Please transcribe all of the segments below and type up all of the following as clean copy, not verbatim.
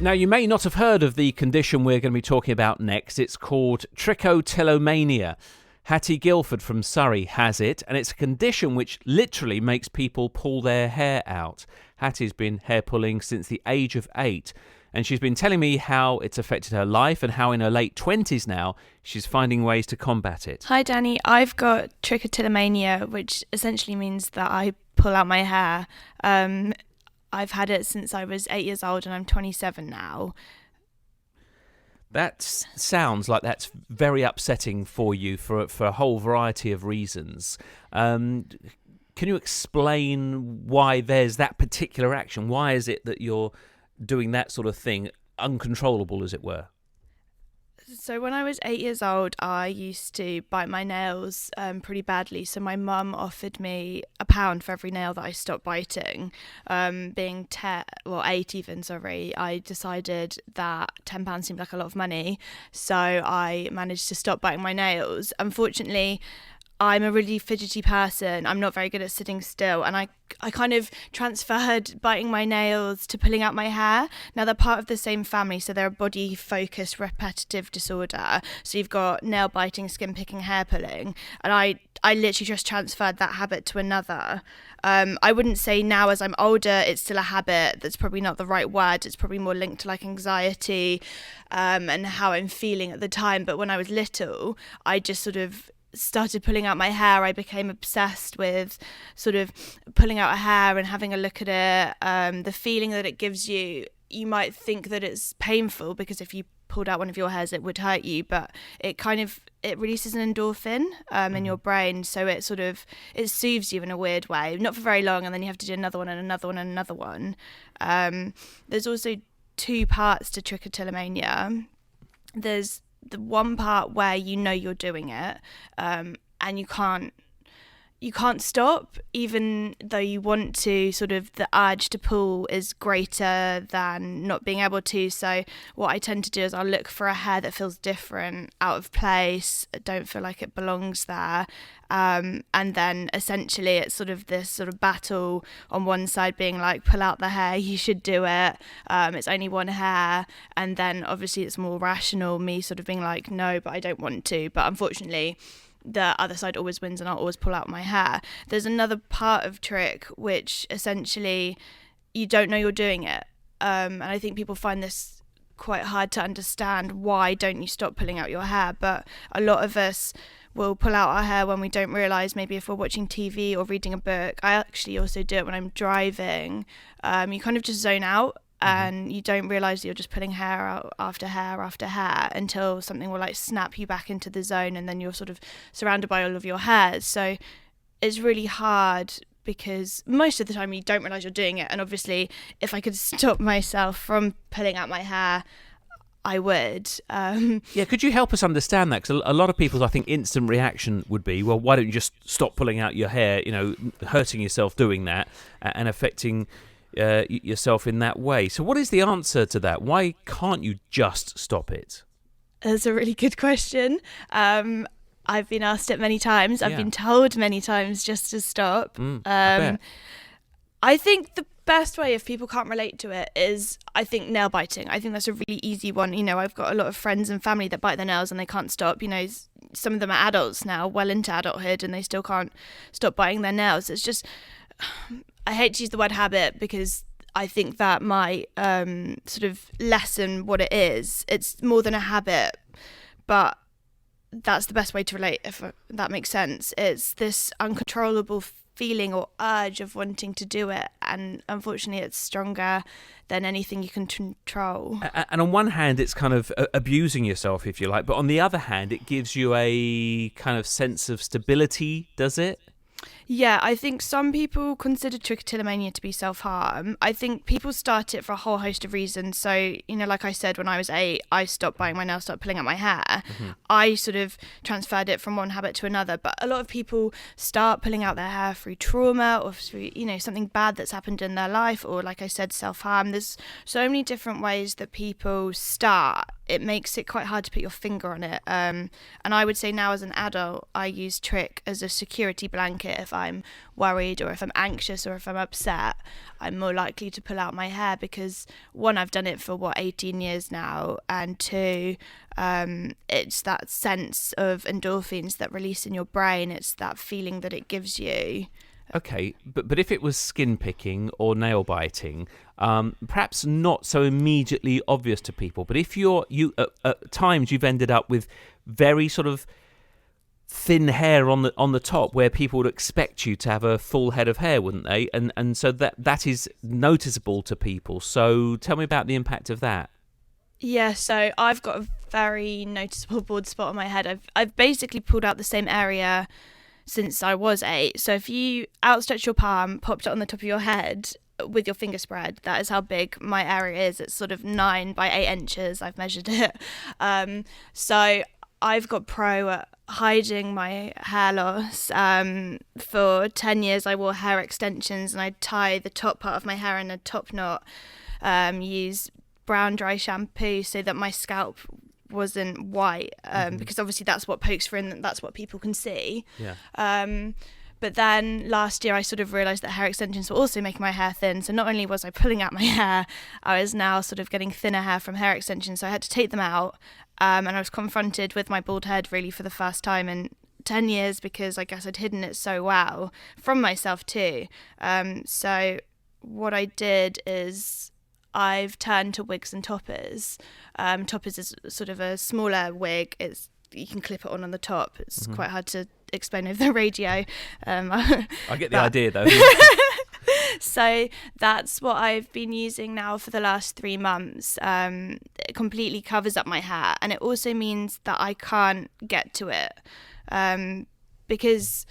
Now, you may not have heard of the condition we're going to be talking about next. It's called Trichotillomania. Hattie Gilford from Surrey has it, and it's a condition which literally makes people pull their hair out. Hattie's been hair pulling since the age of 8, and she's been telling me how it's affected her life and how in her late 20s now she's finding ways to combat it. Hi Danny, I've got trichotillomania, which essentially means that I pull out my hair. I've had it since I was 8 years old and I'm 27 now. That sounds like that's very upsetting for you for a whole variety of reasons. Can you explain why there's that particular action? Why is it that you're doing that sort of thing, uncontrollable as it were? So when I was 8 years old, I used to bite my nails pretty badly. So my mum offered me £1 for every nail that I stopped biting. Being 8 even, I decided that £10 seemed like a lot of money. So I managed to stop biting my nails. Unfortunately, I'm a really fidgety person. I'm not very good at sitting still, and I kind of transferred biting my nails to pulling out my hair. Now, they're part of the same family, so they're a body-focused repetitive disorder. So you've got nail biting, skin picking, hair pulling, and I literally just transferred that habit to another. I wouldn't say now as I'm older it's still a habit. That's probably not the right word. It's probably more linked to like anxiety and how I'm feeling at the time. But when I was little, I just sort of started pulling out my hair. I became obsessed with sort of pulling out a hair and having a look at it. The feeling that it gives you, you might think that it's painful because if you pulled out one of your hairs it would hurt you, but it releases an endorphin in your brain, so it soothes you in a weird way, not for very long, and then you have to do another one and another one and another one. There's also 2 parts to trichotillomania. There's the one part where you know you're doing it, and you can't stop, even though you want to. Sort of the urge to pull is greater than not being able to. So what I tend to do is I'll look for a hair that feels different, out of place, don't feel like it belongs there. And then essentially it's sort of this sort of battle on one side being like, pull out the hair, you should do it, it's only one hair. And then obviously it's more rational, me sort of being like, no, but I don't want to. But unfortunately the other side always wins and I'll always pull out my hair. There's another part of Trich which essentially you don't know you're doing it, and I think people find this quite hard to understand. Why don't you stop pulling out your hair? But a lot of us will pull out our hair when we don't realise, maybe if we're watching TV or reading a book. I actually also do it when I'm driving. You kind of just zone out and you don't realise that you're just pulling hair out after hair after hair until something will like snap you back into the zone, and then you're sort of surrounded by all of your hairs. So it's really hard because most of the time you don't realise you're doing it, and obviously if I could stop myself from pulling out my hair, I would. Yeah, could you help us understand that? Because a lot of people's, I think, instant reaction would be, well, why don't you just stop pulling out your hair, hurting yourself doing that and affecting yourself in that way. So what is the answer to that? Why can't you just stop it? That's a really good question. I've been asked it many times. I've been told many times just to stop. I think the best way, if people can't relate to it, is I think nail biting. I think that's a really easy one. I've got a lot of friends and family that bite their nails and they can't stop. Some of them are adults now, well into adulthood, and they still can't stop biting their nails. It's just, I hate to use the word habit because I think that might sort of lessen what it is. It's more than a habit, but that's the best way to relate, if that makes sense. It's this uncontrollable feeling or urge of wanting to do it, and unfortunately it's stronger than anything you can control. And on one hand it's kind of abusing yourself, if you like, but on the other hand it gives you a kind of sense of stability, does it? Yeah, I think some people consider trichotillomania to be self-harm. I think people start it for a whole host of reasons. So, like I said, when I was 8, I stopped biting my nails, stopped pulling out my hair. I sort of transferred it from one habit to another. But a lot of people start pulling out their hair through trauma or through, something bad that's happened in their life, or, like I said, self-harm. There's so many different ways that people start. It makes it quite hard to put your finger on it. And I would say now as an adult, I use Trich as a security blanket. If I'm worried or if I'm anxious or if I'm upset, I'm more likely to pull out my hair because, one, I've done it for 18 years now, and two, it's that sense of endorphins that release in your brain. It's that feeling that it gives you. Okay, but if it was skin picking or nail biting, perhaps not so immediately obvious to people. But if you at times you've ended up with very sort of thin hair on the top, where people would expect you to have a full head of hair, wouldn't they? And so that is noticeable to people. So tell me about the impact of that. Yeah, so I've got a very noticeable bald spot on my head. I've basically pulled out the same area since I was 8. So if you outstretch your palm, popped it on the top of your head with your finger spread, that is how big my area is. It's sort of 9 by 8 inches. I've measured it. So I've got pro at hiding my hair loss. For 10 years I wore hair extensions, and I'd tie the top part of my hair in a top knot, use brown dry shampoo so that my scalp wasn't white, because obviously that's what pokes through and that's what people can see. But then last year I sort of realised that hair extensions were also making my hair thin. So not only was I pulling out my hair, I was now sort of getting thinner hair from hair extensions. So I had to take them out, and I was confronted with my bald head really for the first time in 10 years, because I guess I'd hidden it so well from myself too. So what I did is I've turned to wigs and toppers. Toppers is sort of a smaller wig. You can clip it on the top. It's quite hard to explain over the radio. I get the idea though. So that's what I've been using now for the last 3 months. It completely covers up my hair, and it also means that I can't get to it, because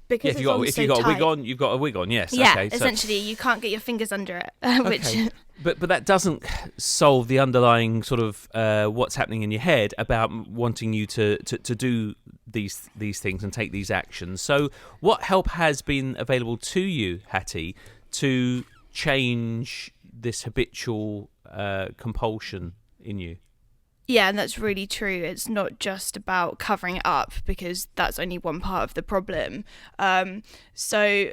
if you've got a wig on, you've got a wig on. Yes. Yeah. Okay, essentially, you can't get your fingers under it. Okay. But that doesn't solve the underlying sort of what's happening in your head about wanting you to do these things and take these actions. So, what help has been available to you, Hattie, to change this habitual compulsion in you? Yeah, and that's really true. It's not just about covering it up, because that's only one part of the problem. So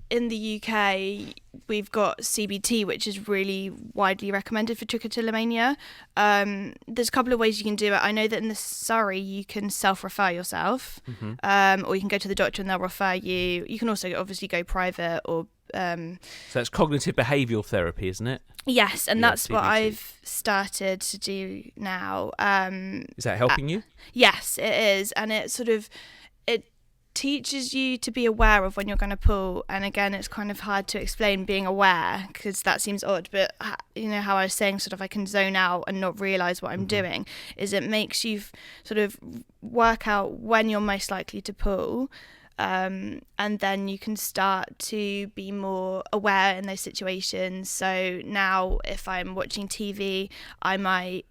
in the UK, we've got CBT, which is really widely recommended for trichotillomania. There's a couple of ways you can do it. I know that in the Surrey, you can self-refer yourself, or you can go to the doctor and they'll refer you. You can also obviously go private or... So that's cognitive behavioural therapy, isn't it? Yes, and that's CBT. What I've started to do now. Is that helping you? Yes, it is. And it teaches you to be aware of when you're going to pull. And again, it's kind of hard to explain being aware, because that seems odd. But you know how I was saying, sort of I can zone out and not realise what I'm doing, is it makes you sort of work out when you're most likely to pull. And then you can start to be more aware in those situations. So now if I'm watching TV, I might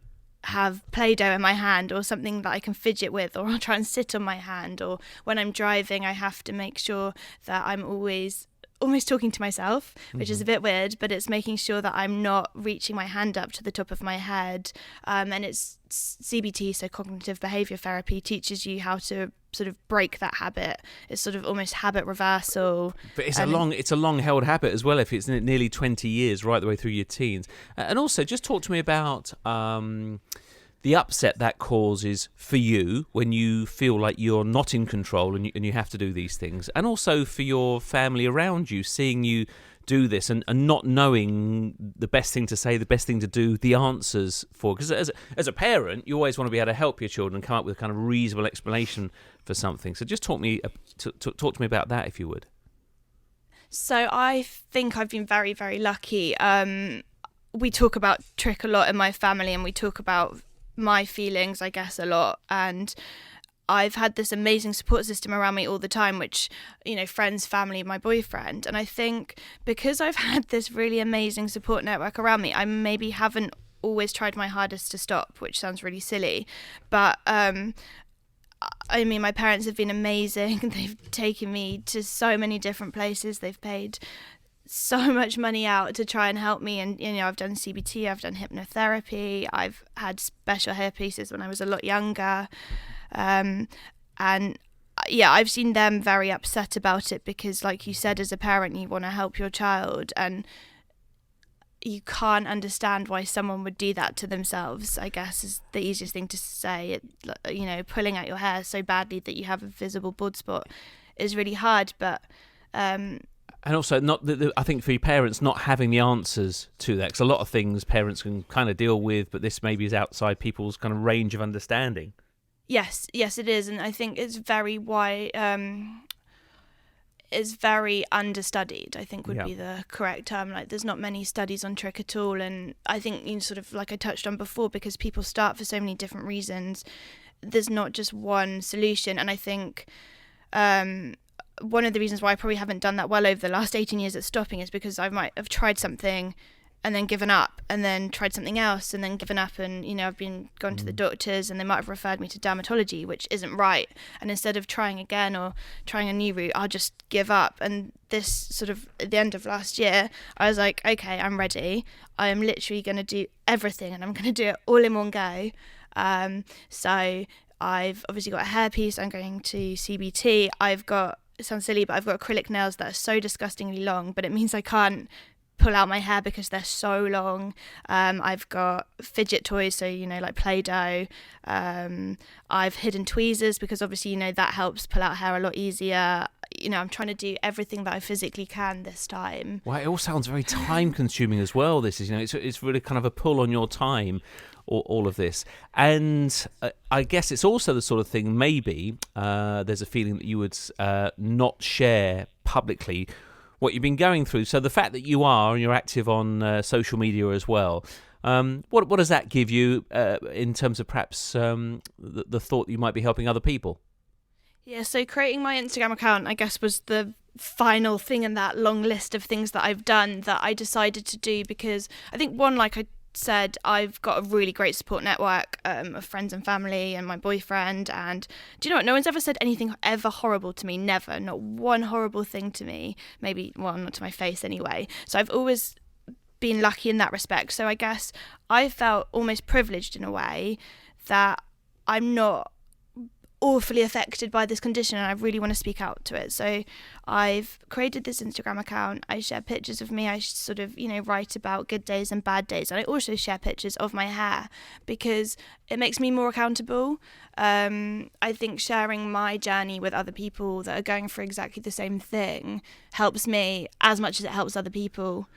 have Play-Doh in my hand or something that I can fidget with, or I'll try and sit on my hand. Or when I'm driving, I have to make sure that I'm always almost talking to myself, which is a bit weird, but it's making sure that I'm not reaching my hand up to the top of my head. And it's CBT, so cognitive behaviour therapy, teaches you how to sort of break that habit. It's sort of almost habit reversal. But it's a long held habit as well, if it's nearly 20 years, right the way through your teens. And also, just talk to me about the upset that causes for you when you feel like you're not in control and you have to do these things, and also for your family around you, seeing you do this and not knowing the best thing to say, the best thing to do, the answers for. Because as a parent, you always want to be able to help your children and come up with a kind of reasonable explanation for something. So just talk to me about that, if you would. So I think I've been very, very lucky. We talk about Trich a lot in my family, and we talk about my feelings, I guess, a lot. And I've had this amazing support system around me all the time, which, you know, friends, family, my boyfriend. And I think because I've had this really amazing support network around me, I maybe haven't always tried my hardest to stop, which sounds really silly. But I mean, my parents have been amazing. They've taken me to so many different places. They've paid so much money out to try and help me, and you know, I've done CBT, I've done hypnotherapy, I've had special hair pieces when I was a lot younger, and yeah, I've seen them very upset about it because, like you said, as a parent, you want to help your child, and you can't understand why someone would do that to themselves, I guess, is the easiest thing to say. Pulling out your hair so badly that you have a visible bald spot is really hard, but... and also, I think for your parents, not having the answers to that, because a lot of things parents can kind of deal with, but this maybe is outside people's kind of range of understanding. Yes, it is, and I think it's very is very understudied, I think would be the correct term. Like, there's not many studies on Trich at all, and I think, sort of like I touched on before, because people start for so many different reasons, there's not just one solution. And I think one of the reasons why I probably haven't done that well over the last 18 years at stopping is because I might have tried something and then given up, and then tried something else and then given up, and I've gone to the doctors and they might have referred me to dermatology, which isn't right, and instead of trying again or trying a new route, I'll just give up. And this sort of at the end of last year, I was like, okay, I'm ready, I am literally going to do everything, and I'm going to do it all in one go. So I've obviously got a hairpiece, I'm going to CBT, it sounds silly, but I've got acrylic nails that are so disgustingly long, but it means I can't pull out my hair because they're so long. I've got fidget toys, so like Play-Doh. I've hidden tweezers because obviously that helps pull out hair a lot easier. I'm trying to do everything that I physically can this time. Well, it all sounds very time consuming as well. This is it's really kind of a pull on your time, all of this. And I guess it's also the sort of thing, maybe there's a feeling that you would not share publicly what you've been going through. So the fact that you're active on social media as well, what does that give you in terms of perhaps the thought that you might be helping other people? Yeah, so creating my Instagram account, I guess, was the final thing in that long list of things that I've done that I decided to do because I think, one, like I said, I've got a really great support network of friends and family and my boyfriend, and do you know what, no one's ever said anything ever horrible to me, never, not one horrible thing to me, maybe, well, not to my face anyway, so I've always been lucky in that respect. So I guess I felt almost privileged in a way that I'm not awfully affected by this condition, and I really want to speak out to it. So I've created this Instagram account. I share pictures of me. I sort of, write about good days and bad days. And I also share pictures of my hair because it makes me more accountable. I think sharing my journey with other people that are going through exactly the same thing helps me as much as it helps other people.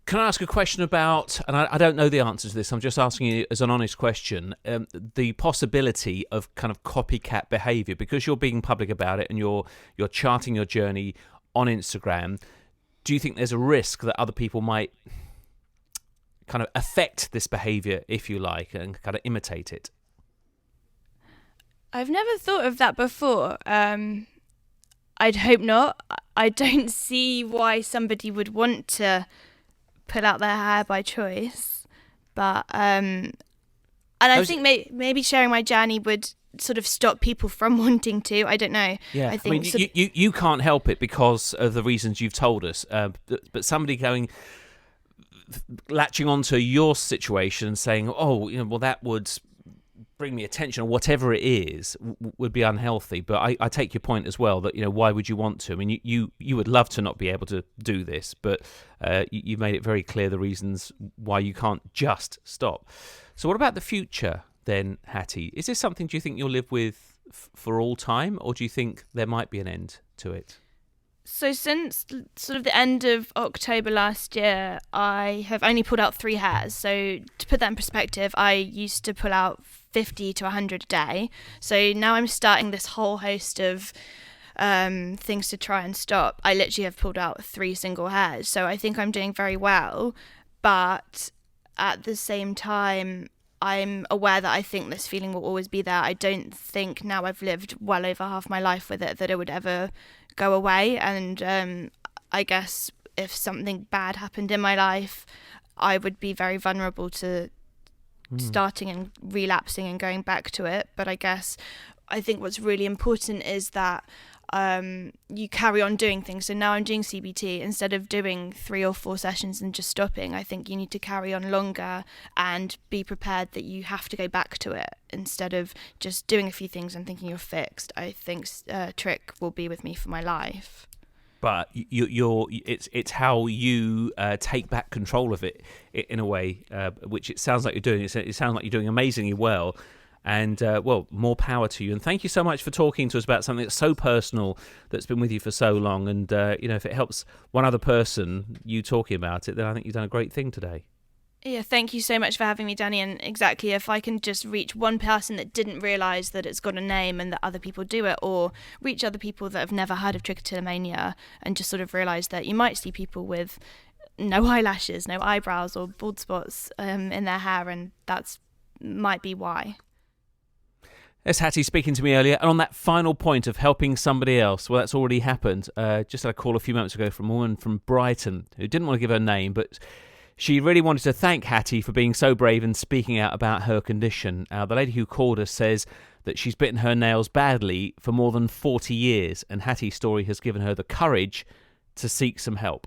Can I ask a question about, and I don't know the answer to this, I'm just asking you as an honest question, the possibility of kind of copycat behaviour, because you're being public about it and you're charting your journey on Instagram, do you think there's a risk that other people might kind of affect this behaviour, if you like, and kind of imitate it? I've never thought of that before. I'd hope not. I don't see why somebody would want to pull out their hair by choice, but I think maybe sharing my journey would sort of stop people from wanting to. I don't know. Yeah, I mean, you can't help it because of the reasons you've told us, but somebody latching onto your situation and saying, oh, well, that would bring me attention or whatever it is would be unhealthy. But I take your point as well that why would you want to? I mean, you would love to not be able to do this, but you made it very clear the reasons why you can't just stop. So what about the future then, Hattie? Is this something, do you think you'll live with for all time, or do you think there might be an end to it? So since sort of the end of October last year, I have only pulled out 3 hairs. So to put that in perspective, I used to pull out 50 to 100 a day. So now I'm starting this whole host of things to try and stop. I literally have pulled out 3 single hairs. So I think I'm doing very well. But at the same time, I'm aware that I think this feeling will always be there. I don't think, now I've lived well over half my life with it, that it would ever go away. And I guess if something bad happened in my life, I would be very vulnerable to starting and relapsing and going back to it. But I think what's really important is that you carry on doing things. So now I'm doing CBT. Instead of doing 3 or 4 sessions and just stopping, I think you need to carry on longer and be prepared that you have to go back to it instead of just doing a few things and thinking you're fixed. I think Trich will be with me for my life. But it's how you take back control of it in a way, which it sounds like you're doing. It sounds like you're doing amazingly well. And, more power to you. And thank you so much for talking to us about something that's so personal, that's been with you for so long. And, if it helps one other person, you talking about it, then I think you've done a great thing today. Yeah, thank you so much for having me, Danny. And exactly, if I can just reach one person that didn't realise that it's got a name and that other people do it, or reach other people that have never heard of trichotillomania and just sort of realise that you might see people with no eyelashes, no eyebrows or bald spots in their hair, and that's might be why. There's Hattie speaking to me earlier, and on that final point of helping somebody else, well, that's already happened. Just had a call a few moments ago from a woman from Brighton who didn't want to give her name, but she really wanted to thank Hattie for being so brave and speaking out about her condition. The lady who called us says that she's bitten her nails badly for more than 40 years, and Hattie's story has given her the courage to seek some help,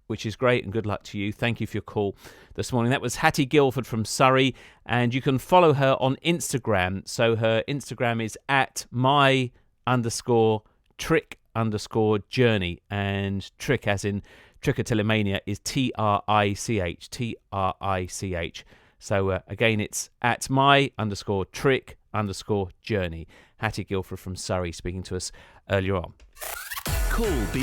which is great, and good luck to you. Thank you for your call this morning. That was Hattie Gilford from Surrey, and you can follow her on Instagram. So her Instagram is @my_Trich_journey, and Trich as in Trichotillomania is Trich. So again, it's @my_Trich_journey. Hattie Gilford from Surrey speaking to us earlier on. Call